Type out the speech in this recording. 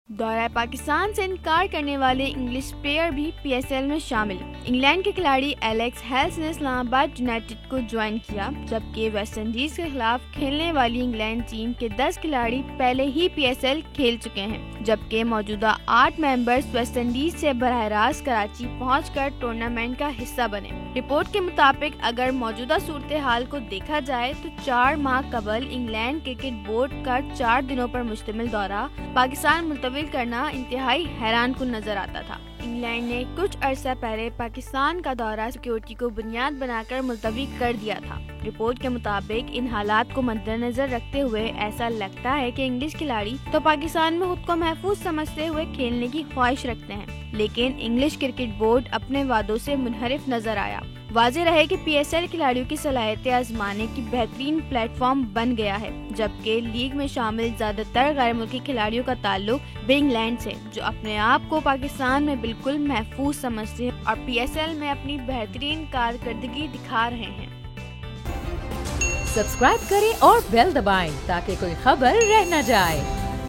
دورہ پاکستان سے انکار کرنے والے انگلش پلیئر بھی پی ایس ایل میں شامل۔ انگلینڈ کے کھلاڑی ایلیکس ہیلس نے اسلام آباد یونائیٹڈ کو جوائن کیا، جبکہ ویسٹ انڈیز کے خلاف کھیلنے والی انگلینڈ ٹیم کے 10 کھلاڑی پہلے ہی پی ایس ایل کھیل چکے ہیں، جبکہ موجودہ 8 ممبرز ویسٹ انڈیز سے براہ راست کراچی پہنچ کر ٹورنامنٹ کا حصہ بنے۔ رپورٹ کے مطابق اگر موجودہ صورتحال کو دیکھا جائے تو 4 ماہ قبل انگلینڈ کرکٹ بورڈ کا 4 دنوں پر مشتمل دورہ پاکستان ملتوی کرنا انتہائی حیران کن نظر آتا تھا۔ انگلینڈ نے کچھ عرصہ پہلے پاکستان کا دورہ سیکیورٹی کو بنیاد بنا کر ملتوی کر دیا تھا۔ رپورٹ کے مطابق ان حالات کو مد نظر رکھتے ہوئے ایسا لگتا ہے کہ انگلش کھلاڑی تو پاکستان میں خود کو محفوظ سمجھتے ہوئے کھیلنے کی خواہش رکھتے ہیں، لیکن انگلش کرکٹ بورڈ اپنے وعدوں سے منحرف نظر آیا۔ واضح رہے کہ پی ایس ایل کھلاڑیوں کی صلاحیتیں آزمانے کی بہترین پلیٹ فارم بن گیا ہے، جبکہ لیگ میں شامل زیادہ تر غیر ملکی کھلاڑیوں کا تعلق بھی انگلینڈ سے، جو اپنے آپ کو پاکستان میں بالکل محفوظ سمجھتے ہیں اور پی ایس ایل میں اپنی بہترین کارکردگی دکھا رہے ہیں۔ سبسکرائب کریں اور بیل دبائیں تاکہ کوئی خبر رہ نہ جائے۔